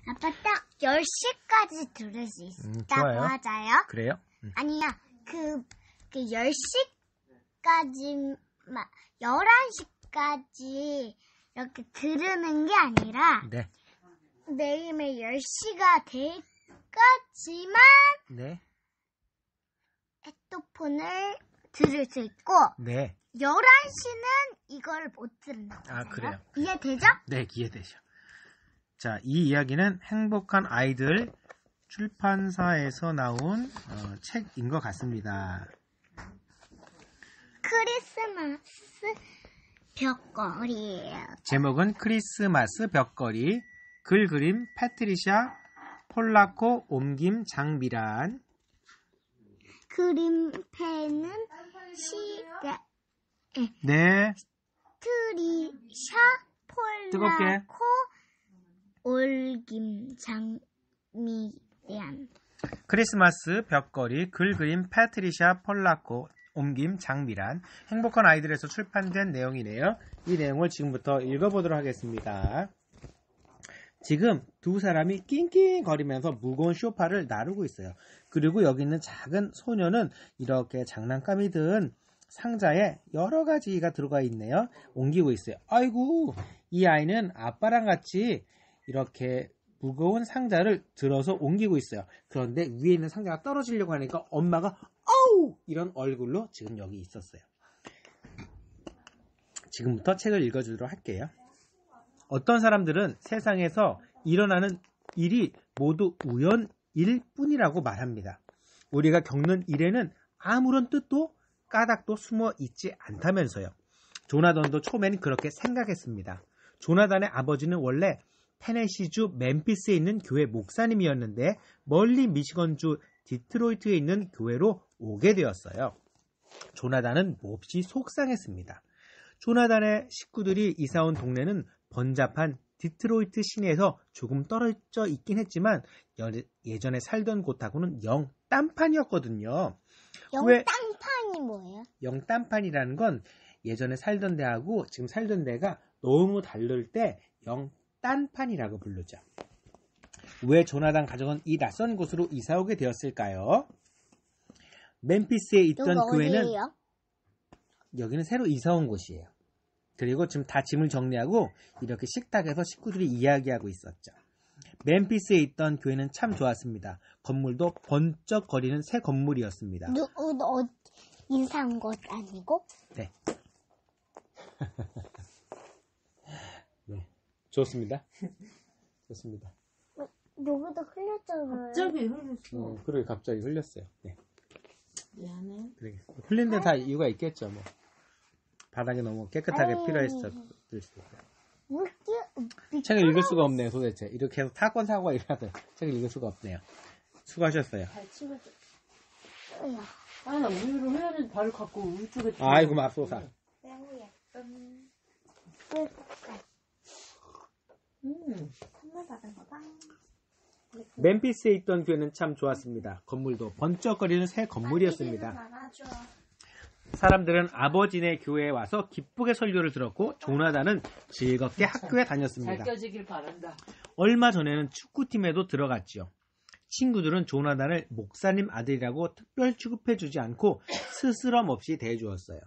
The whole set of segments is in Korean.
아빠 딱 10시까지 들을 수 있다고 좋아요. 하자요? 그래요? 아니야. 그 10시까지, 11시까지 이렇게 들으는 게 아니라 네. 매일매일 10시가 될까지만 네. 헤드폰을 들을 수 있고 네. 11시는 이걸 못 들은다고 하잖아요. 그래요. 이해되죠? 네, 이해되죠. 자, 이 이야기는 행복한 아이들 출판사에서 나온 책인 것 같습니다. 크리스마스 벽걸이에요. 제목은 크리스마스 벽걸이, 글 그림 패트리샤 폴라코, 옮김 장미란. 그림펜은 네. 트리샤 뜨겁게. 폴라코 올김 장미란. 크리스마스 벽걸이, 글 그림 패트리샤 폴라코, 옮김 장미란. 행복한 아이들에서 출판된 내용이네요. 이 내용을 지금부터 읽어보도록 하겠습니다. 지금 두 사람이 낑낑거리면서 무거운 소파를 나르고 있어요. 그리고 여기 있는 작은 소녀는 이렇게 장난감이 든 상자에 여러 가지가 들어가 있네요. 옮기고 있어요. 아이고, 이 아이는 아빠랑 같이 이렇게 무거운 상자를 들어서 옮기고 있어요. 그런데 위에 있는 상자가 떨어지려고 하니까 엄마가 아우! 이런 얼굴로 지금 여기 있었어요. 지금부터 책을 읽어주도록 할게요. 어떤 사람들은 세상에서 일어나는 일이 모두 우연일 뿐이라고 말합니다. 우리가 겪는 일에는 아무런 뜻도 까닭도 숨어 있지 않다면서요. 조나단도 처음엔 그렇게 생각했습니다. 조나단의 아버지는 원래 테네시주 멤피스에 있는 교회 목사님이었는데 멀리 미시건주 디트로이트에 있는 교회로 오게 되었어요. 조나단은 몹시 속상했습니다. 조나단의 식구들이 이사온 동네는 번잡한 디트로이트 시내에서 조금 떨어져 있긴 했지만 예전에 살던 곳하고는 영 딴판이었거든요. 영딴판이 뭐예요? 영 딴판이라는 건 예전에 살던 데하고 지금 살던 데가 너무 다를 때 영 딴판이라고 부르죠. 왜 조나단 가족은 이 낯선 곳으로 이사 오게 되었을까요? 멤피스에 있던 교회는 어디예요? 여기는 새로 이사 온 곳이에요. 그리고 지금 다 짐을 정리하고 이렇게 식탁에서 식구들이 이야기하고 있었죠. 멤피스에 있던 교회는 참 좋았습니다. 건물도 번쩍거리는 새 건물이었습니다. 이사한 것 아니고? 네. 네. 좋습니다. 좋습니다. 여기다 흘렸잖아요. 갑자기 흘렸어. 그러게 갑자기 흘렸어요. 네. 미안해. 그러게. 흘린 데 다 이유가 있겠죠, 뭐. 바닥이 너무 깨끗하게 필요했을 수도 있고. 책을 읽을 수가 없네요, 도대체. 이렇게 해서 사건 사고가 일어나도 책을 읽을 수가 없네요. 수고하셨어요. 발 치워줘. 아, 나 우유를 해야 되는데 발을 갖고 우유 쪽에. 아이고, 맙소사. 선물 받은 거다. 멤피스에 있던 교회는 참 좋았습니다. 건물도 번쩍거리는 새 건물이었습니다. 사람들은 아버지네 교회에 와서 기쁘게 설교를 들었고 조나단은 즐겁게 학교에 다녔습니다. 잘 껴지길 바란다. 얼마 전에는 축구팀에도 들어갔지요. 친구들은 조나단을 목사님 아들이라고 특별 취급해주지 않고 스스럼 없이 대해주었어요.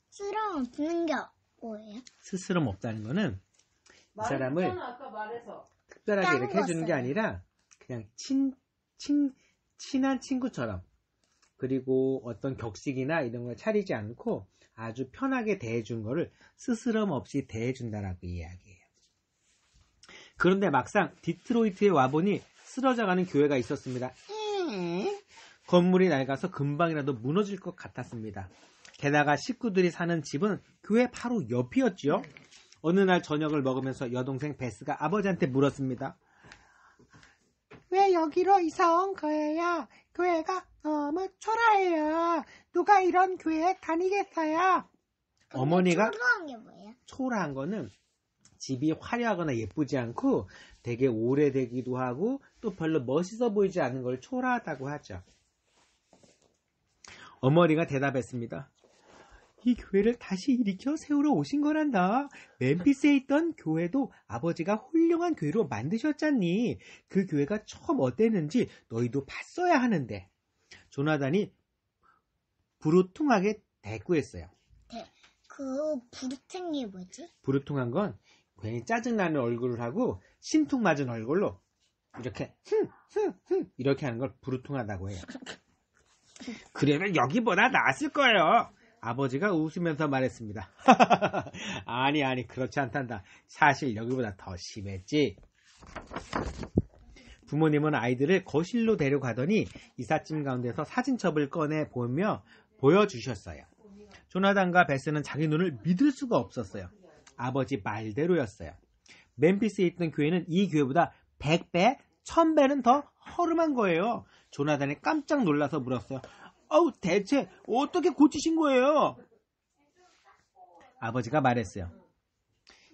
스러움 없는 게 뭐예요? 스스럼 없다는 거는 이 사람을 아까 말해서. 특별하게 이렇게 해주는 게 까먹었어요. 아니라 그냥 친한 친구처럼 그리고 어떤 격식이나 이런 걸 차리지 않고 아주 편하게 대해준 거를 스스럼 없이 대해준다라고 이야기해요. 그런데 막상 디트로이트에 와보니 쓰러져가는 교회가 있었습니다. 건물이 낡아서 금방이라도 무너질 것 같았습니다. 게다가 식구들이 사는 집은 교회 바로 옆이었지요. 어느 날 저녁을 먹으면서 여동생 베스가 아버지한테 물었습니다. 왜 여기로 이사 온 거예요? 교회가 너무 초라해요. 누가 이런 교회에 다니겠어요? 어머니가 초라한 게 뭐예요? 초라한 거는 집이 화려하거나 예쁘지 않고 되게 오래되기도 하고 또 별로 멋있어 보이지 않는 걸 초라하다고 하죠. 어머니가 대답했습니다. 이 교회를 다시 일으켜 세우러 오신 거란다. 멤피스에 있던 교회도 아버지가 훌륭한 교회로 만드셨잖니. 그 교회가 처음 어땠는지 너희도 봤어야 하는데. 조나단이 부르퉁하게 대꾸했어요. 그 부르탱이 뭐지? 부르퉁한 건 괜히 짜증나는 얼굴을 하고 심퉁 맞은 얼굴로 이렇게 이렇게 하는 걸 부르퉁하다고 해요. 그러면 여기보다 나았을 거예요. 아버지가 웃으면서 말했습니다. 아니 그렇지 않단다. 사실 여기보다 더 심했지. 부모님은 아이들을 거실로 데려가더니 이삿짐 가운데서 사진첩을 꺼내 보여주셨어요. 조나단과 베스는 자기 눈을 믿을 수가 없었어요. 아버지 말대로였어요. 멤피스에 있던 교회는 이 교회보다 100배, 1000배는 더 허름한 거예요. 조나단이 깜짝 놀라서 물었어요. 대체 어떻게 고치신 거예요? 아버지가 말했어요.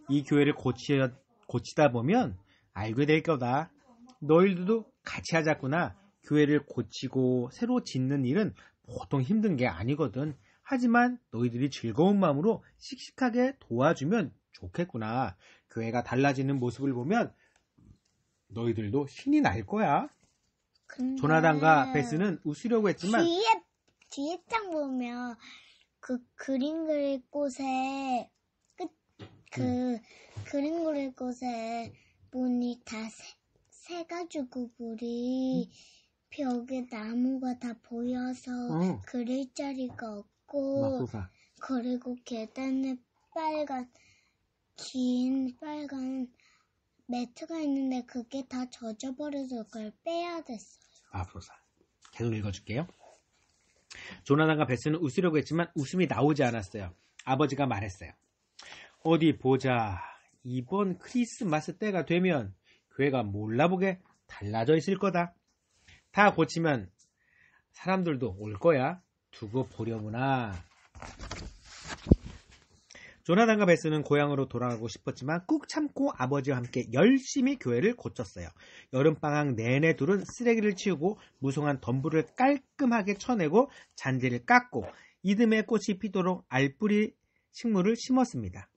이 교회를 고치다 보면 알게 될 거다. 너희들도 같이 하자꾸나. 교회를 고치고 새로 짓는 일은 보통 힘든 게 아니거든. 하지만 너희들이 즐거운 마음으로 씩씩하게 도와주면 좋겠구나. 교회가 달라지는 모습을 보면 너희들도 신이 날 거야. 조나단과 베스는 웃으려고 했지만 뒤에 장 보면 그 그림 그릴 곳에 그림 그릴 곳에 문이 다 새가지고 물이 벽에 나무가 다 보여서 그릴 자리가 없고 맙소사. 그리고 계단에 긴 빨간 매트가 있는데 그게 다 젖어버려서 그걸 빼야 됐어요. 맙소사. 계속 읽어줄게요. 조나단과 베스는 웃으려고 했지만 웃음이 나오지 않았어요. 아버지가 말했어요. 어디 보자. 이번 크리스마스 때가 되면 교회가 몰라보게 달라져 있을 거다. 다 고치면 사람들도 올 거야. 두고 보려구나. 조나단과 베스는 고향으로 돌아가고 싶었지만 꾹 참고 아버지와 함께 열심히 교회를 고쳤어요. 여름방학 내내 둘은 쓰레기를 치우고 무성한 덤불을 깔끔하게 쳐내고 잔디를 깎고 이듬해 꽃이 피도록 알뿌리 식물을 심었습니다.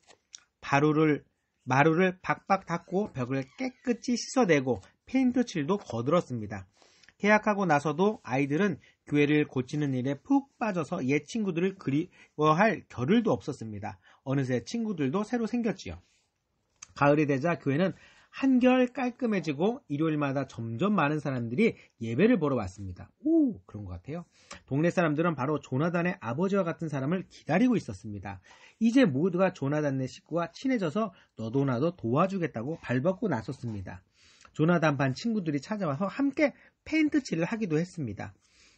마루를 박박 닦고 벽을 깨끗이 씻어내고 페인트 칠도 거들었습니다. 계약하고 나서도 아이들은 교회를 고치는 일에 푹 빠져서 옛 친구들을 그리워할 겨를도 없었습니다. 어느새 친구들도 새로 생겼지요. 가을이 되자 교회는 한결 깔끔해지고 일요일마다 점점 많은 사람들이 예배를 보러 왔습니다. 그런 것 같아요. 동네 사람들은 바로 조나단의 아버지와 같은 사람을 기다리고 있었습니다. 이제 모두가 조나단의 식구와 친해져서 너도 나도 도와주겠다고 발벗고 나섰습니다. 조나단 반 친구들이 찾아와서 함께 페인트 칠을 하기도 했습니다.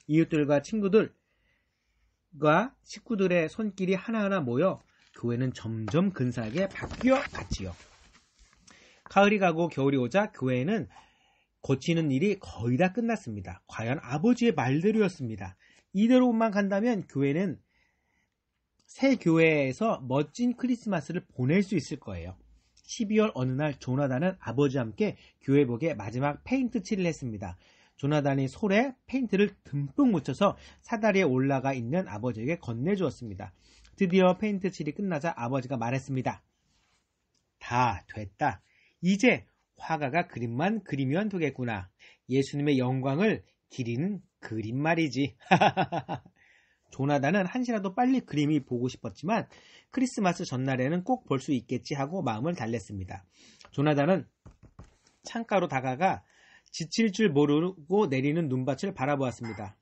이웃들과 친구들과 식구들의 손길이 하나하나 모여 교회는 점점 근사하게 바뀌어 갔지요. 가을이 가고 겨울이 오자 교회는 고치는 일이 거의 다 끝났습니다. 과연 아버지의 말대로였습니다. 이대로만 간다면 교회는 새 교회에서 멋진 크리스마스를 보낼 수 있을 거예요. 12월 어느 날 조나단은 아버지와 함께 교회복에 마지막 페인트 칠을 했습니다. 조나단이 솔에 페인트를 듬뿍 묻혀서 사다리에 올라가 있는 아버지에게 건네주었습니다. 드디어 페인트 칠이 끝나자 아버지가 말했습니다. 다 됐다. 이제 화가가 그림만 그리면 되겠구나. 예수님의 영광을 기리는 그림 말이지. 조나단은 한시라도 빨리 그림이 보고 싶었지만 크리스마스 전날에는 꼭 볼 수 있겠지 하고 마음을 달랬습니다. 조나단은 창가로 다가가 지칠 줄 모르고 내리는 눈밭을 바라보았습니다.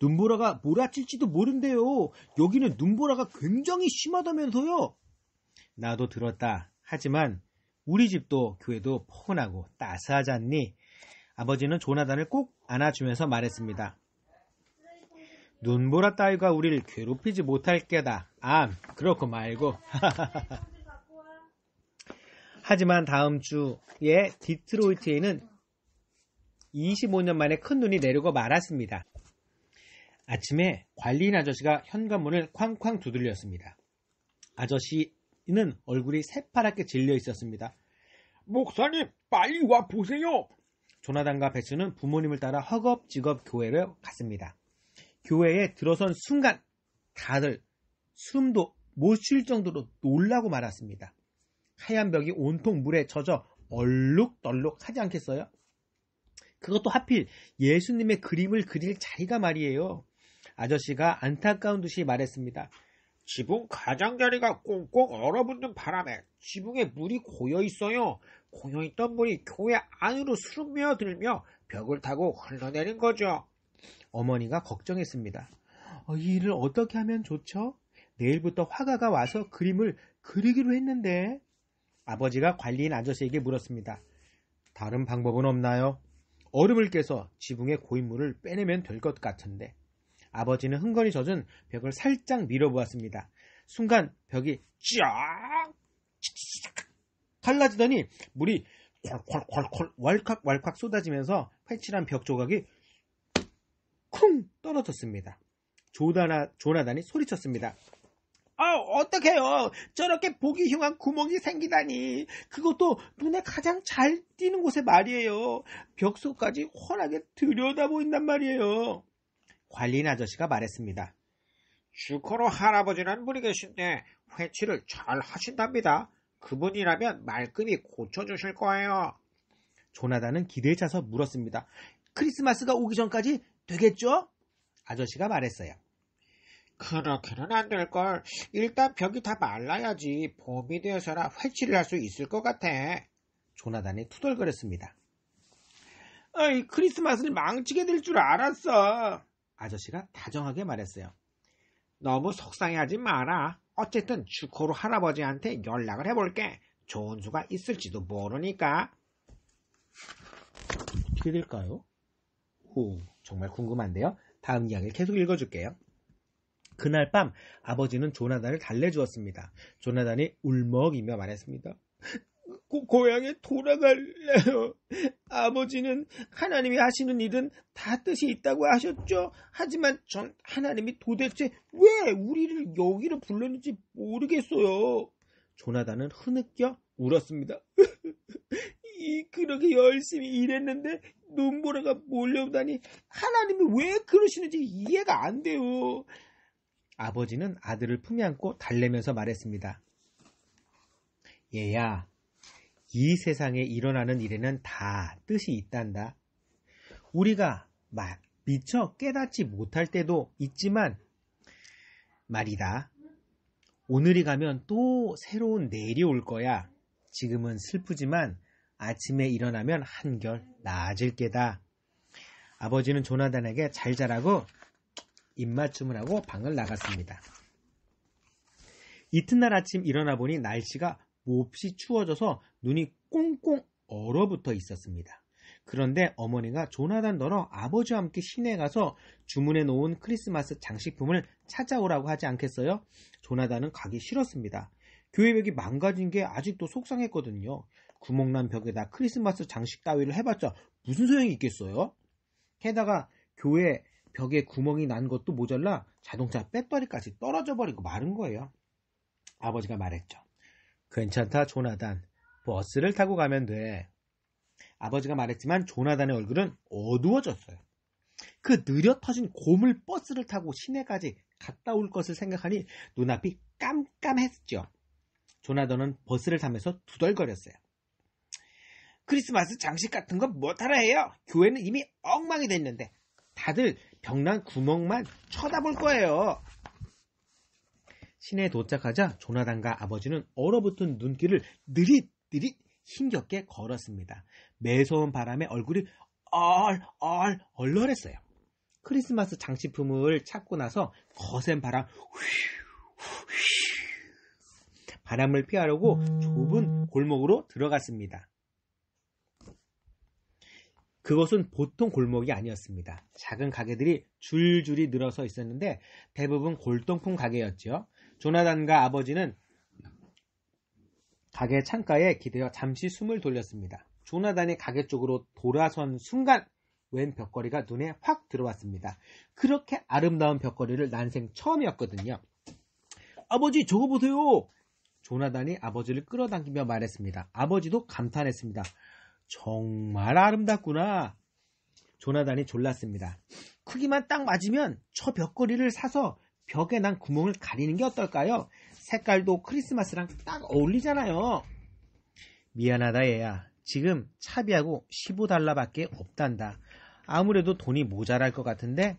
눈보라가 몰아칠지도 모른대요. 여기는 눈보라가 굉장히 심하다면서요. 나도 들었다. 하지만 우리 집도 교회도 포근하고 따스하지 않니? 아버지는 조나단을 꼭 안아주면서 말했습니다. 눈보라 따위가 우리를 괴롭히지 못할 게다. 그렇고 말고. 하지만 다음 주에 디트로이트에는 25년 만에 큰 눈이 내리고 말았습니다. 아침에 관리인 아저씨가 현관문을 쾅쾅 두들렸습니다. 아저씨는 얼굴이 새파랗게 질려 있었습니다. 목사님, 빨리 와 보세요. 조나단과 베스는 부모님을 따라 허겁지겁 교회를 갔습니다. 교회에 들어선 순간 다들 숨도 못 쉴 정도로 놀라고 말았습니다. 하얀 벽이 온통 물에 젖어 얼룩덜룩 하지 않겠어요? 그것도 하필 예수님의 그림을 그릴 자리가 말이에요. 아저씨가 안타까운 듯이 말했습니다. 지붕 가장자리가 꽁꽁 얼어붙는 바람에 지붕에 물이 고여있어요. 고여있던 물이 교회 안으로 스며들며 벽을 타고 흘러내린 거죠. 어머니가 걱정했습니다. 이 일을 어떻게 하면 좋죠? 내일부터 화가가 와서 그림을 그리기로 했는데. 아버지가 관리인 아저씨에게 물었습니다. 다른 방법은 없나요? 얼음을 깨서 지붕의 고인물을 빼내면 될 것 같은데. 아버지는 흥건히 젖은 벽을 살짝 밀어보았습니다. 순간 벽이 쫙 갈라지더니 물이 콸콸콸콸 왈칵왈칵 쏟아지면서 회칠한 벽 조각이 쿵 떨어졌습니다. 조나단이 소리쳤습니다. 어떡해요. 저렇게 보기 흉한 구멍이 생기다니. 그것도 눈에 가장 잘 띄는 곳에 말이에요. 벽 속까지 훤하게 들여다보인단 말이에요. 관리인 아저씨가 말했습니다. 주코로 할아버지라는 분이 계신데 회치를 잘 하신답니다. 그분이라면 말끔히 고쳐주실 거예요. 조나단은 기대에 차서 물었습니다. 크리스마스가 오기 전까지 되겠죠? 아저씨가 말했어요. 그렇게는 안 될걸. 일단 벽이 다 말라야지 봄이 되어서라 회치를 할 수 있을 것 같아. 조나단이 투덜거렸습니다. 크리스마스를 망치게 될 줄 알았어. 아저씨가 다정하게 말했어요. 너무 속상해하지 마라. 어쨌든 주코로 할아버지한테 연락을 해볼게. 좋은 수가 있을지도 모르니까. 어떻게 될까요? 정말 궁금한데요. 다음 이야기를 계속 읽어줄게요. 그날 밤 아버지는 조나단을 달래주었습니다. 조나단이 울먹이며 말했습니다. 고향에 돌아갈래요. 아버지는 하나님이 하시는 일은 다 뜻이 있다고 하셨죠. 하지만 전 하나님이 도대체 왜 우리를 여기로 불렀는지 모르겠어요. 조나단은 흐느껴 울었습니다. 그렇게 열심히 일했는데 눈보라가 몰려오다니 하나님이 왜 그러시는지 이해가 안 돼요. 아버지는 아들을 품에 안고 달래면서 말했습니다. 얘야, 이 세상에 일어나는 일에는 다 뜻이 있단다. 우리가 미처 깨닫지 못할 때도 있지만 말이다. 오늘이 가면 또 새로운 내일이 올 거야. 지금은 슬프지만 아침에 일어나면 한결 나아질 게다. 아버지는 조나단에게 잘 자라고 입맞춤을 하고 방을 나갔습니다. 이튿날 아침 일어나 보니 날씨가 몹시 추워져서 눈이 꽁꽁 얼어붙어 있었습니다. 그런데 어머니가 조나단 너러 아버지와 함께 시내에 가서 주문해 놓은 크리스마스 장식품을 찾아오라고 하지 않겠어요? 조나단은 가기 싫었습니다. 교회 벽이 망가진 게 아직도 속상했거든요. 구멍난 벽에다 크리스마스 장식 따위를 해봤자 무슨 소용이 있겠어요? 게다가 교회 벽에 구멍이 난 것도 모자라 자동차 배터리까지 떨어져 버리고 마른 거예요. 아버지가 말했죠. 괜찮다, 조나단. 버스를 타고 가면 돼. 아버지가 말했지만 조나단의 얼굴은 어두워졌어요. 그 느려 터진 고물 버스를 타고 시내까지 갔다 올 것을 생각하니 눈앞이 깜깜했죠. 조나단은 버스를 타면서 투덜거렸어요. 크리스마스 장식 같은 건 못하라 해요. 교회는 이미 엉망이 됐는데 다들 벽난 구멍만 쳐다볼 거예요. 시내에 도착하자 조나단과 아버지는 얼어붙은 눈길을 느릿느릿 힘겹게 걸었습니다. 매서운 바람에 얼굴이 얼얼했어요. 크리스마스 장식품을 찾고 나서 거센 바람 바람을 피하려고 좁은 골목으로 들어갔습니다. 그것은 보통 골목이 아니었습니다. 작은 가게들이 줄줄이 늘어서 있었는데 대부분 골동품 가게였죠. 조나단과 아버지는 가게 창가에 기대어 잠시 숨을 돌렸습니다. 조나단이 가게 쪽으로 돌아선 순간 웬 벽걸이가 눈에 확 들어왔습니다. 그렇게 아름다운 벽걸이를 난생 처음이었거든요. 아버지, 저거 보세요. 조나단이 아버지를 끌어당기며 말했습니다. 아버지도 감탄했습니다. 정말 아름답구나. 조나단이 졸랐습니다. 크기만 딱 맞으면 저 벽걸이를 사서 벽에 난 구멍을 가리는 게 어떨까요? 색깔도 크리스마스랑 딱 어울리잖아요. 미안하다 얘야. 지금 차비하고 15달러밖에 없단다. 아무래도 돈이 모자랄 것 같은데.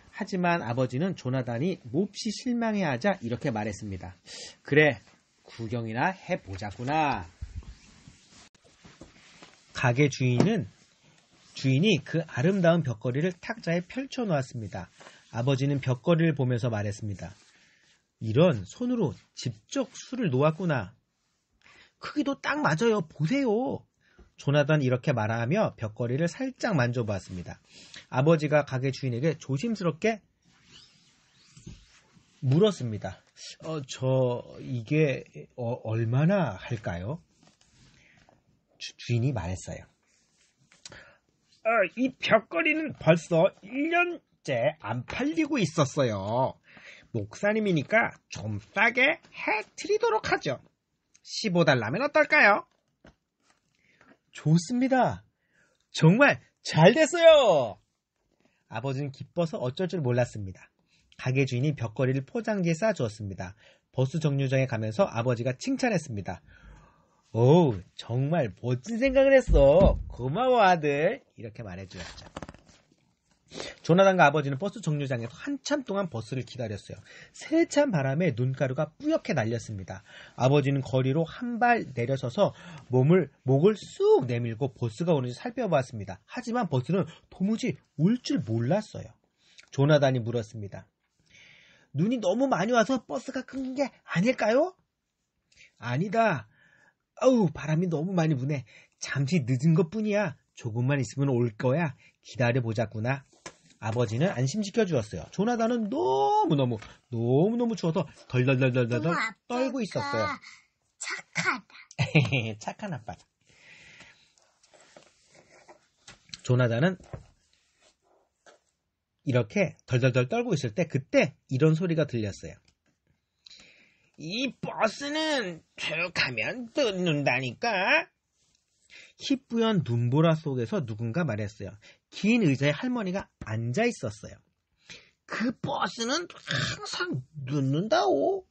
하지만 아버지는 조나단이 몹시 실망해하자 이렇게 말했습니다. 그래, 구경이나 해보자꾸나. 가게 주인이 그 아름다운 벽걸이를 탁자에 펼쳐 놓았습니다. 아버지는 벽걸이를 보면서 말했습니다. 이런, 손으로 직접 술을 놓았구나. 크기도 딱 맞아요. 보세요. 조나단 이렇게 말하며 벽걸이를 살짝 만져보았습니다. 아버지가 가게 주인에게 조심스럽게 물었습니다. 이게 얼마나 할까요? 주인이 말했어요. 이 벽걸이는 벌써 1년째 안 팔리고 있었어요. 목사님이니까 좀 싸게 해드리도록 하죠. 15달러면 어떨까요? 좋습니다. 정말 잘 됐어요. 아버지는 기뻐서 어쩔 줄 몰랐습니다. 가게 주인이 벽걸이를 포장지에 싸주었습니다. 버스 정류장에 가면서 아버지가 칭찬했습니다. 오, 정말 멋진 생각을 했어. 고마워 아들. 이렇게 말해주었죠. 조나단과 아버지는 버스 정류장에서 한참 동안 버스를 기다렸어요. 세찬 바람에 눈가루가 뿌옇게 날렸습니다. 아버지는 거리로 한 발 내려서서 목을 쑥 내밀고 버스가 오는지 살펴보았습니다. 하지만 버스는 도무지 올 줄 몰랐어요. 조나단이 물었습니다. 눈이 너무 많이 와서 버스가 끊긴 게 아닐까요? 아니다. 바람이 너무 많이 부네. 잠시 늦은 것뿐이야. 조금만 있으면 올 거야. 기다려보자꾸나. 아버지는 안심시켜 주었어요. 조나단은 너무너무 추워서 덜덜덜덜덜 떨고 있었어요. 착하다. 착한 아빠다. 조나단은 이렇게 덜덜덜 떨고 있을 때 그때 이런 소리가 들렸어요. 이 버스는 쭉 가면 늦는다니까. 희뿌연 눈보라 속에서 누군가 말했어요. 긴 의자에 할머니가 앉아 있었어요. 그 버스는 항상 늦는다오.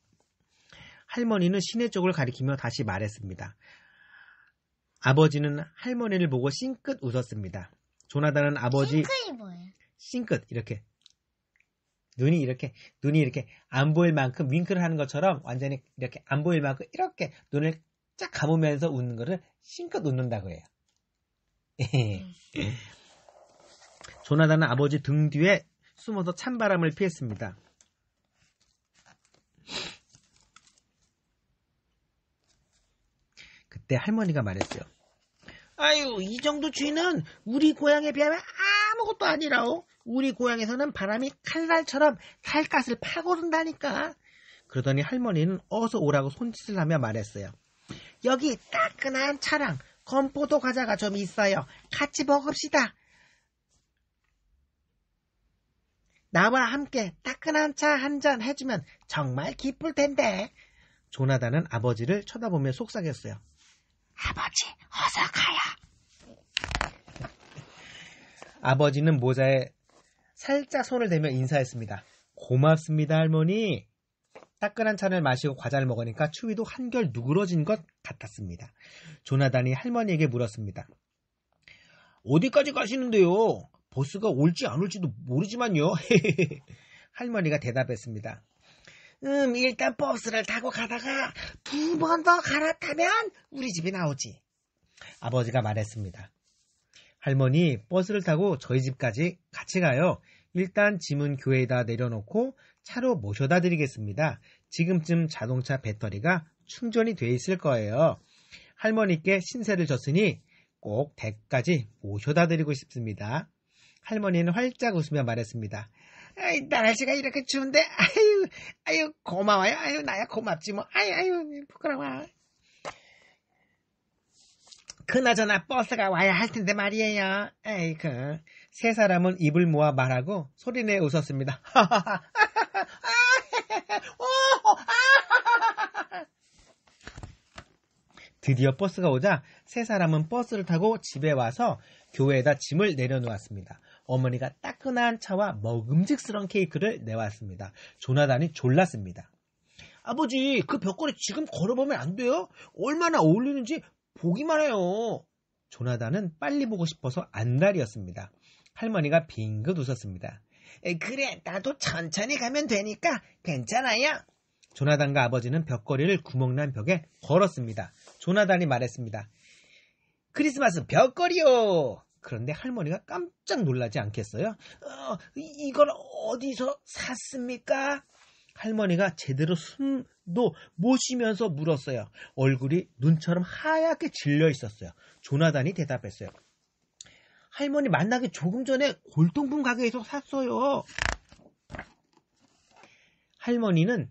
할머니는 시내 쪽을 가리키며 다시 말했습니다. 아버지는 할머니를 보고 싱긋 웃었습니다. 조나단은 아버지 싱크이 뭐예요? 싱긋 이렇게 눈이 이렇게 안 보일 만큼 윙크를 하는 것처럼 완전히 이렇게 안 보일 만큼 이렇게 눈을 쫙 감으면서 웃는 거를 싱긋 웃는다고 해요. 조나단은 아버지 등 뒤에 숨어서 찬바람을 피했습니다. 그때 할머니가 말했어요. 아유, 이 정도 쥐는 우리 고향에 비하면 아무것도 아니라오. 우리 고향에서는 바람이 칼날처럼 살갗을 파고든다니까. 그러더니 할머니는 어서 오라고 손짓을 하며 말했어요. 여기 따끈한 차랑 건포도 과자가 좀 있어요. 같이 먹읍시다. 나와 함께 따끈한 차 한 잔 해주면 정말 기쁠 텐데. 조나단은 아버지를 쳐다보며 속삭였어요. 아버지, 어서 가요. 아버지는 모자에 살짝 손을 대며 인사했습니다. 고맙습니다, 할머니. 따끈한 차를 마시고 과자를 먹으니까 추위도 한결 누그러진 것 같았습니다. 조나단이 할머니에게 물었습니다. 어디까지 가시는데요? 버스가 올지 안 올지도 모르지만요. 할머니가 대답했습니다. 일단 버스를 타고 가다가 2번 더 갈아타면 우리 집에 나오지. 아버지가 말했습니다. 할머니, 버스를 타고 저희 집까지 같이 가요. 일단 짐은 교회에다 내려놓고 차로 모셔다 드리겠습니다. 지금쯤 자동차 배터리가 충전이 돼 있을 거예요. 할머니께 신세를 졌으니 꼭 댁까지 모셔다 드리고 싶습니다. 할머니는 활짝 웃으며 말했습니다. 날씨가 이렇게 추운데 아유 고마워요. 아유 나야 고맙지 뭐. 아유 부끄러워. 그나저나 버스가 와야 할 텐데 말이에요. 에이그. 세 사람은 입을 모아 말하고 소리내 웃었습니다. 드디어 버스가 오자 세 사람은 버스를 타고 집에 와서 교회에다 짐을 내려놓았습니다. 어머니가 따끈한 차와 먹음직스러운 케이크를 내왔습니다. 조나단이 졸랐습니다. 아버지, 그 벽걸이 지금 걸어보면 안 돼요? 얼마나 어울리는지 보기만 해요. 조나단은 빨리 보고 싶어서 안달이었습니다. 할머니가 빙긋 웃었습니다. 그래, 나도 천천히 가면 되니까 괜찮아요. 조나단과 아버지는 벽걸이를 구멍난 벽에 걸었습니다. 조나단이 말했습니다. 크리스마스 벽걸이요. 그런데 할머니가 깜짝 놀라지 않겠어요? 이걸 어디서 샀습니까? 할머니가 제대로 숨도 못 쉬면서 물었어요. 얼굴이 눈처럼 하얗게 질려 있었어요. 조나단이 대답했어요. 할머니 만나기 조금 전에 골동품 가게에서 샀어요. 할머니는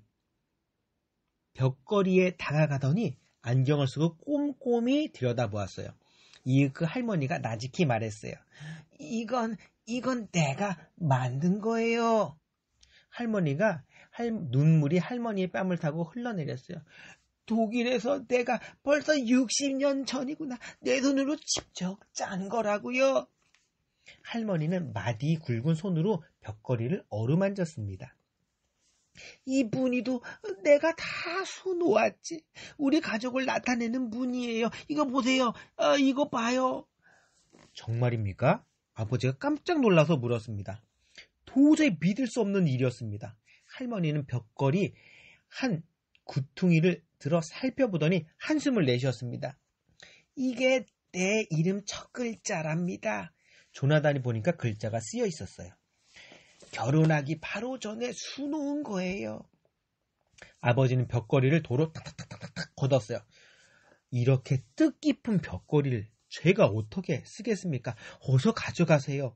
벽걸이에 다가가더니 안경을 쓰고 꼼꼼히 들여다보았어요. 그 할머니가 나직히 말했어요. 이건 내가 만든 거예요. 할머니가 눈물이 할머니의 뺨을 타고 흘러내렸어요. 독일에서 내가 벌써 60년 전이구나. 내 손으로 직접 짠 거라고요. 할머니는 마디 굵은 손으로 벽걸이를 어루만졌습니다. 이 무늬도 내가 다 수놓았지. 우리 가족을 나타내는 무늬예요. 이거 보세요. 이거 봐요. 정말입니까? 아버지가 깜짝 놀라서 물었습니다. 도저히 믿을 수 없는 일이었습니다. 할머니는 벽걸이 한 구퉁이를 들어 살펴보더니 한숨을 내쉬었습니다. 이게 내 이름 첫 글자랍니다. 조나단이 보니까 글자가 쓰여 있었어요. 결혼하기 바로 전에 수놓은 거예요. 아버지는 벽걸이를 도로 탁탁탁탁탁 걷었어요. 이렇게 뜻깊은 벽걸이를 제가 어떻게 쓰겠습니까? 어서 가져가세요.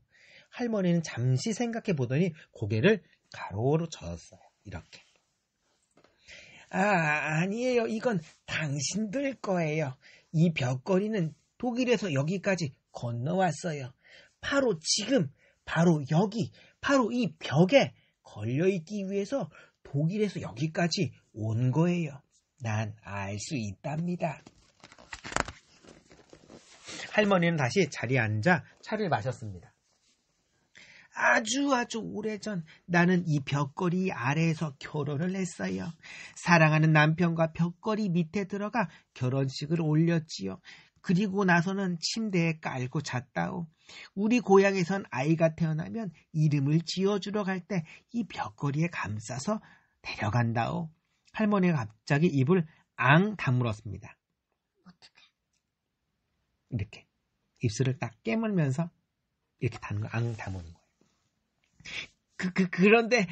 할머니는 잠시 생각해 보더니 고개를 가로로 저었어요. 이렇게. 아니에요. 이건 당신들 거예요. 이 벽걸이는 독일에서 여기까지 건너왔어요. 바로 지금, 바로 여기, 바로 이 벽에 걸려있기 위해서 독일에서 여기까지 온 거예요. 난 알 수 있답니다. 할머니는 다시 자리에 앉아 차를 마셨습니다. 아주 오래전 나는 이 벽걸이 아래에서 결혼을 했어요. 사랑하는 남편과 벽걸이 밑에 들어가 결혼식을 올렸지요. 그리고 나서는 침대에 깔고 잤다오. 우리 고향에선 아이가 태어나면 이름을 지어주러 갈 때 이 벽걸이에 감싸서 데려간다오. 할머니가 갑자기 입을 앙 다물었습니다. 어떻게? 이렇게 입술을 딱 깨물면서 이렇게 앙 다무는 거예요. 그런데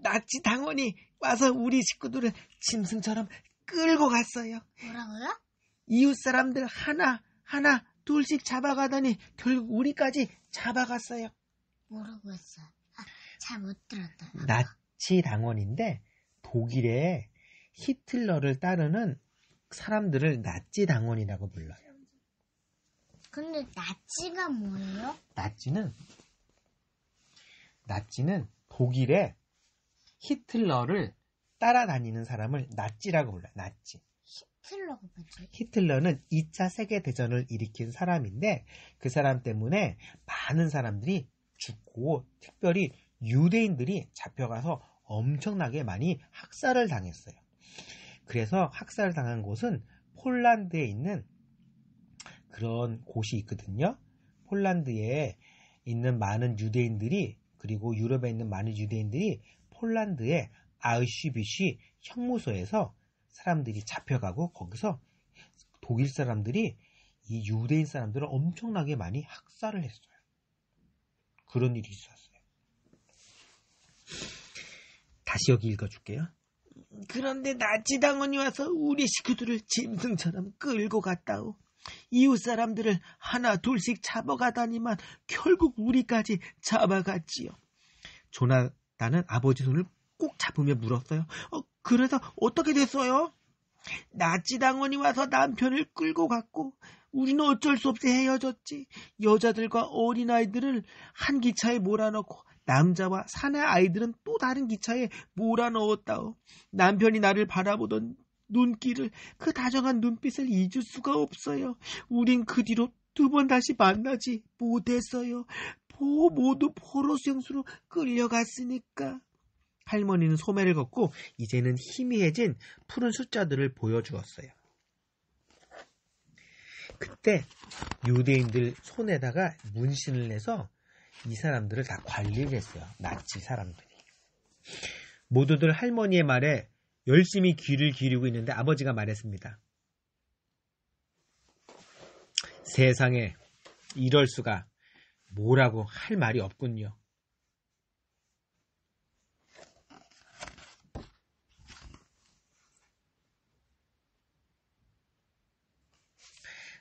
나치 당원이 와서 우리 식구들을 짐승처럼 끌고 갔어요. 뭐라고요? 이웃 사람들 하나 둘씩 잡아가더니 결국 우리까지 잡아갔어요. 뭐라고 했어요? 잘 못 들었다. 나치 당원인데 독일의 히틀러를 따르는 사람들을 나치 당원이라고 불러요. 근데 나치가 뭐예요? 나치는 독일의 히틀러를 따라다니는 사람을 나치라고 불러요. 나치. 히틀러가 뭐지? 히틀러는 2차 세계대전을 일으킨 사람인데 그 사람 때문에 많은 사람들이 죽고 특별히 유대인들이 잡혀가서 엄청나게 많이 학살을 당했어요. 그래서 학살을 당한 곳은 폴란드에 있는 그런 곳이 있거든요. 폴란드에 있는 많은 유대인들이 그리고 유럽에 있는 많은 유대인들이 폴란드의 아우슈비츠 형무소에서 사람들이 잡혀가고 거기서 독일 사람들이 이 유대인 사람들을 엄청나게 많이 학살을 했어요. 그런 일이 있었어요. 다시 여기 읽어줄게요. 그런데 나치 당원이 와서 우리 식구들을 짐승처럼 끌고 갔다오. 이웃 사람들을 하나 둘씩 잡아가다니만 결국 우리까지 잡아갔지요. 조나단은 아버지 손을 꼭 잡으며 물었어요. 그래서 어떻게 됐어요? 나치 당원이 와서 남편을 끌고 갔고 우리는 어쩔 수 없이 헤어졌지. 여자들과 어린아이들을 한 기차에 몰아넣고 남자와 사내 아이들은 또 다른 기차에 몰아넣었다오. 남편이 나를 바라보던 눈길을 그 다정한 눈빛을 잊을 수가 없어요. 우린 그 뒤로 두 번 다시 만나지 못했어요. 모두 포로스 형수로 끌려갔으니까. 할머니는 소매를 걷고 이제는 희미해진 푸른 숫자들을 보여주었어요. 그때 유대인들 손에다가 문신을 내서 이 사람들을 다 관리를 했어요. 나치 사람들이. 모두들 할머니의 말에 열심히 귀를 기울이고 있는데 아버지가 말했습니다. 세상에 이럴 수가, 뭐라고 할 말이 없군요.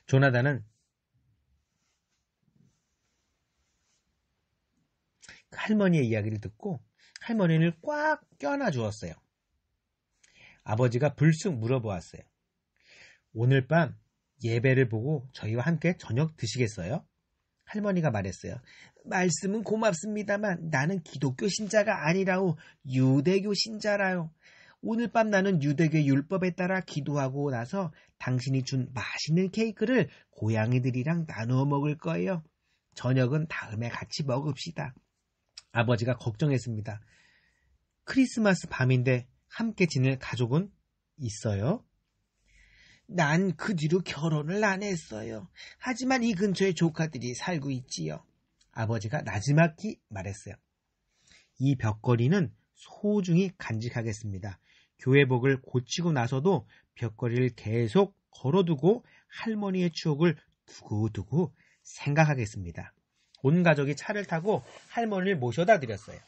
조나단은 할머니의 이야기를 듣고 할머니를 꽉 껴안아 주었어요. 아버지가 불쑥 물어보았어요. 오늘 밤 예배를 보고 저희와 함께 저녁 드시겠어요? 할머니가 말했어요. 말씀은 고맙습니다만 나는 기독교 신자가 아니라오. 유대교 신자라요. 오늘 밤 나는 유대교 율법에 따라 기도하고 나서 당신이 준 맛있는 케이크를 고양이들이랑 나누어 먹을 거예요. 저녁은 다음에 같이 먹읍시다. 아버지가 걱정했습니다. 크리스마스 밤인데 함께 지낼 가족은 있어요? 난 그 뒤로 결혼을 안 했어요. 하지만 이 근처에 조카들이 살고 있지요. 아버지가 나지막히 말했어요. 이 벽걸이는 소중히 간직하겠습니다. 교회복을 고치고 나서도 벽걸이를 계속 걸어두고 할머니의 추억을 두고두고 생각하겠습니다. 온 가족이 차를 타고 할머니를 모셔다 드렸어요.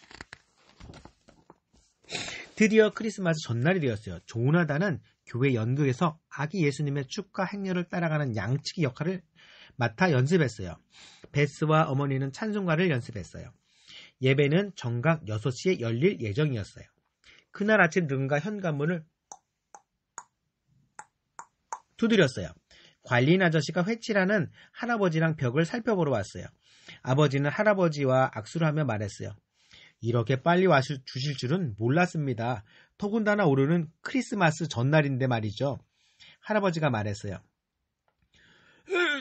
드디어 크리스마스 전날이 되었어요. 조나단은 교회 연극에서 아기 예수님의 축가 행렬을 따라가는 양치기 역할을 맡아 연습했어요. 베스와 어머니는 찬송가를 연습했어요. 예배는 정각 6시에 열릴 예정이었어요. 그날 아침 누군가 현관문을 두드렸어요. 관리인 아저씨가 회칠하는 할아버지랑 벽을 살펴보러 왔어요. 아버지는 할아버지와 악수를 하며 말했어요. 이렇게 빨리 와주실 줄은 몰랐습니다. 더군다나 오늘은 크리스마스 전날인데 말이죠. 할아버지가 말했어요.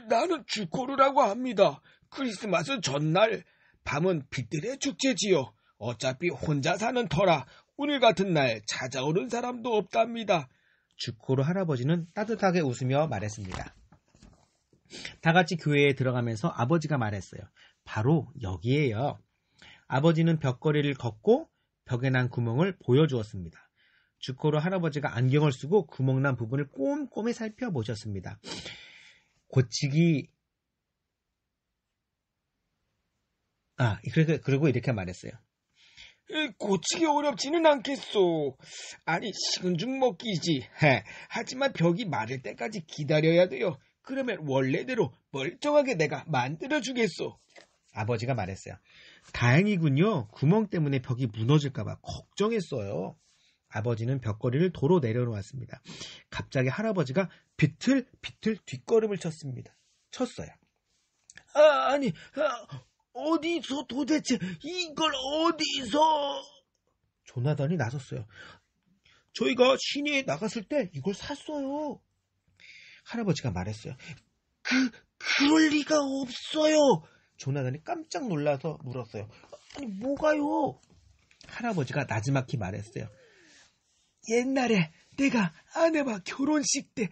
나는 주코르라고 합니다. 크리스마스 전날 밤은 빛들의 축제지요. 어차피 혼자 사는 터라 오늘 같은 날 찾아오는 사람도 없답니다. 주코르 할아버지는 따뜻하게 웃으며 말했습니다. 다 같이 교회에 들어가면서 아버지가 말했어요. 바로 여기에요. 아버지는 벽걸이를 걷고 벽에 난 구멍을 보여주었습니다. 주코르 할아버지가 안경을 쓰고 구멍난 부분을 꼼꼼히 살펴보셨습니다. 그리고 이렇게 말했어요. 고치기 어렵지는 않겠소. 아니 식은 죽 먹기지. 하지만 벽이 마를 때까지 기다려야 돼요. 그러면 원래대로 멀쩡하게 내가 만들어주겠소. 아버지가 말했어요. 다행이군요. 구멍 때문에 벽이 무너질까봐 걱정했어요. 아버지는 벽걸이를 도로 내려놓았습니다. 갑자기 할아버지가 비틀비틀 뒷걸음을 쳤어요. 어디서 도대체 이걸 어디서? 조나단이 나섰어요. 저희가 시내에 나갔을 때 이걸 샀어요. 할아버지가 말했어요. 그럴 리가 없어요. 조나단이 깜짝 놀라서 물었어요. 아니 뭐가요? 할아버지가 나지막히 말했어요. 옛날에 내가 아내와 결혼식 때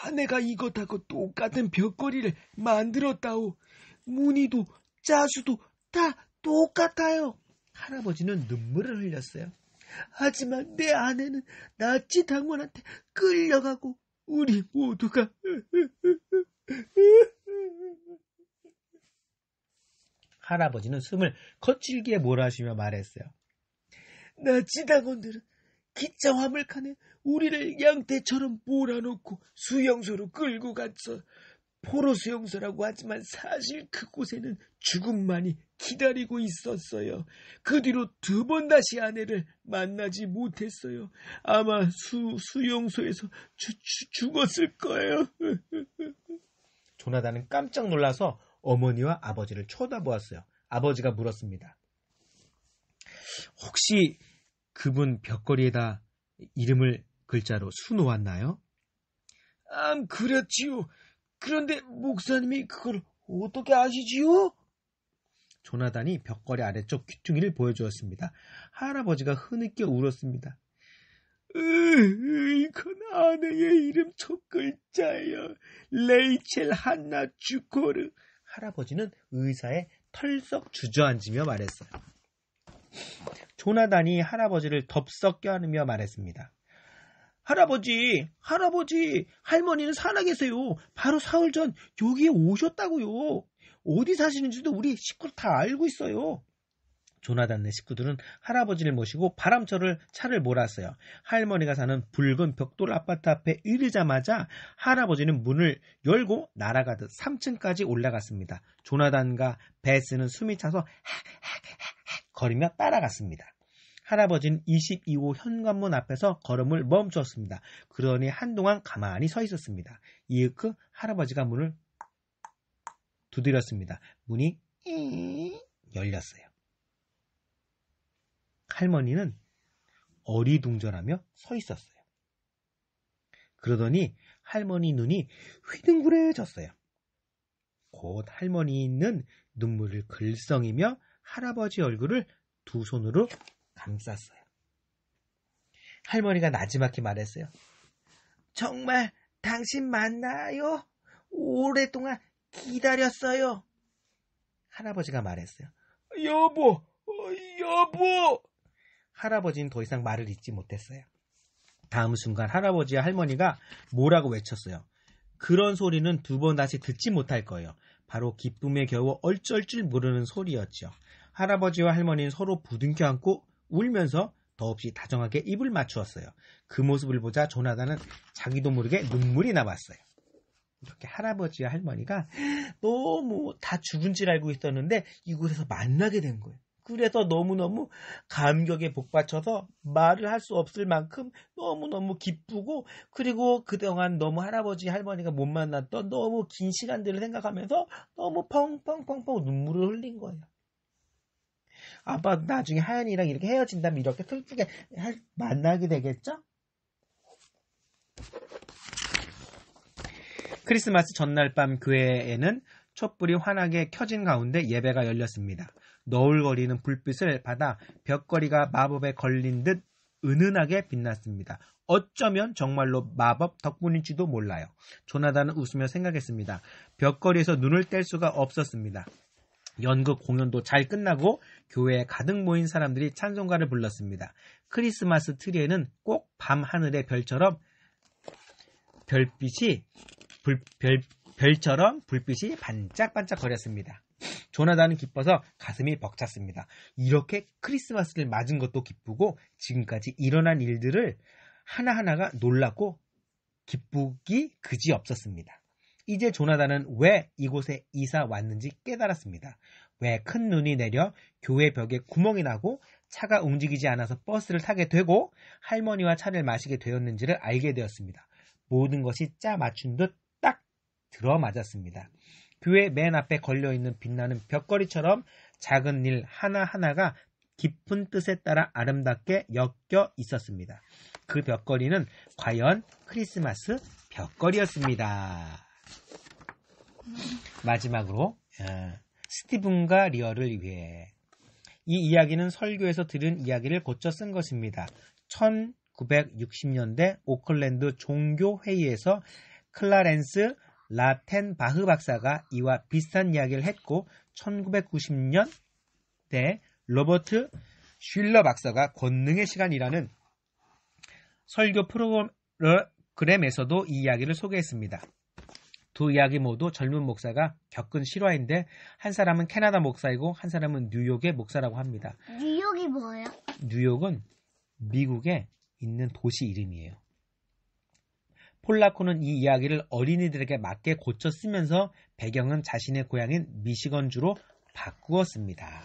아내가 이것하고 똑같은 벽걸이를 만들었다오. 무늬도 자수도 다 똑같아요. 할아버지는 눈물을 흘렸어요. 하지만 내 아내는 나치 당원한테 끌려가고 우리 모두가 할아버지는 숨을 거칠게 몰아쉬며 말했어요. 나치 당원들은 기차 화물칸에 우리를 양떼처럼 몰아놓고 수용소로 끌고 갔어. 포로 수용소라고 하지만 사실 그곳에는 죽음만이 기다리고 있었어요. 그 뒤로 2번 다시 아내를 만나지 못했어요. 아마 수용소에서 죽었을 거예요. 조나단은 깜짝 놀라서 어머니와 아버지를 쳐다보았어요. 아버지가 물었습니다. 혹시 그분 벽걸이에다 이름을 글자로 수놓았나요? 그렇지요. 그런데 목사님이 그걸 어떻게 아시지요? 조나단이 벽걸이 아래쪽 귀퉁이를 보여주었습니다. 할아버지가 흐느껴 울었습니다. 이건 아내의 이름 첫 글자예요. 레이첼 한나 주코르. 할아버지는 의사에 털썩 주저앉으며 말했어요. 조나단이 할아버지를 덥석 껴안으며 말했습니다. 할아버지, 할머니는 살아계세요. 바로 사흘 전 여기에 오셨다고요. 어디 사시는지도 우리 식구들 다 알고 있어요. 조나단네 식구들은 할아버지를 모시고 바람처럼 차를 몰았어요. 할머니가 사는 붉은 벽돌 아파트 앞에 이르자마자 할아버지는 문을 열고 날아가듯 3층까지 올라갔습니다. 조나단과 베스는 숨이 차서 거리며 따라갔습니다. 할아버지는 22호 현관문 앞에서 걸음을 멈추었습니다. 그러니 한동안 가만히 서 있었습니다. 이윽 할아버지가 문을 두드렸습니다. 문이 열렸어요. 할머니는 어리둥절하며 서 있었어요. 그러더니 할머니 눈이 휘둥그레졌어요. 곧 할머니는 눈물을 글썽이며 할아버지 얼굴을 두 손으로 감쌌어요. 할머니가 나지막히 말했어요. 정말 당신 맞나요? 오랫동안 기다렸어요. 할아버지가 말했어요. 여보! 할아버지는 더 이상 말을 잇지 못했어요. 다음 순간 할아버지와 할머니가 뭐라고 외쳤어요. 그런 소리는 두 번 다시 듣지 못할 거예요. 바로 기쁨에 겨우 얼쩔 줄 모르는 소리였죠. 할아버지와 할머니는 서로 부둥켜 안고 울면서 더없이 다정하게 입을 맞추었어요. 그 모습을 보자 조나단은 자기도 모르게 눈물이 나왔어요. 이렇게 할아버지와 할머니가 너무 다 죽은 줄 알고 있었는데 이곳에서 만나게 된 거예요. 그래서 너무너무 감격에 복받쳐서 말을 할 수 없을 만큼 너무너무 기쁘고, 그리고 그동안 너무 할아버지 할머니가 못 만났던 너무 긴 시간들을 생각하면서 너무 펑펑펑펑 눈물을 흘린 거예요. 아빠 나중에 하연이랑 이렇게 헤어진다면 이렇게 슬프게 만나게 되겠죠? 크리스마스 전날 밤 교회에는 촛불이 환하게 켜진 가운데 예배가 열렸습니다. 너울거리는 불빛을 받아 벽걸이가 마법에 걸린 듯 은은하게 빛났습니다. 어쩌면 정말로 마법 덕분일지도 몰라요. 조나단은 웃으며 생각했습니다. 벽걸이에서 눈을 뗄 수가 없었습니다. 연극 공연도 잘 끝나고 교회에 가득 모인 사람들이 찬송가를 불렀습니다. 크리스마스 트리에는 꼭 밤 하늘의 별처럼 불빛이 반짝반짝거렸습니다. 조나단은 기뻐서 가슴이 벅찼습니다. 이렇게 크리스마스를 맞은 것도 기쁘고 지금까지 일어난 일들을 하나하나가 놀랍고 기쁘기 그지없었습니다. 이제 조나단은 왜 이곳에 이사 왔는지 깨달았습니다. 왜 큰 눈이 내려 교회 벽에 구멍이 나고 차가 움직이지 않아서 버스를 타게 되고 할머니와 차를 마시게 되었는지를 알게 되었습니다. 모든 것이 짜 맞춘 듯 딱 들어맞았습니다. 교회 맨 앞에 걸려있는 빛나는 벽걸이처럼 작은 일 하나하나가 깊은 뜻에 따라 아름답게 엮여 있었습니다. 그 벽걸이는 과연 크리스마스 벽걸이였습니다. 마지막으로 스티븐과 리얼을 위해, 이 이야기는 설교에서 들은 이야기를 고쳐 쓴 것입니다. 1960년대 오클랜드 종교회의에서 클라렌스 라텐바흐 박사가 이와 비슷한 이야기를 했고 1990년대 로버트 슐러 박사가 권능의 시간이라는 설교 프로그램에서도 이 이야기를 소개했습니다. 두 이야기 모두 젊은 목사가 겪은 실화인데 한 사람은 캐나다 목사이고 한 사람은 뉴욕의 목사라고 합니다. 뉴욕이 뭐예요? 뉴욕은 미국에 있는 도시 이름이에요. 폴라코는 이 이야기를 어린이들에게 맞게 고쳐 쓰면서 배경은 자신의 고향인 미시건주로 바꾸었습니다.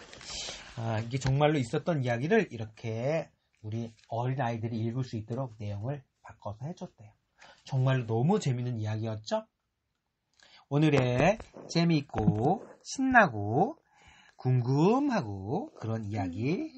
이게 정말로 있었던 이야기를 이렇게 우리 어린아이들이 읽을 수 있도록 내용을 바꿔서 해줬대요. 정말로 너무 재밌는 이야기였죠? 오늘의 재미있고 신나고 궁금하고 그런 이야기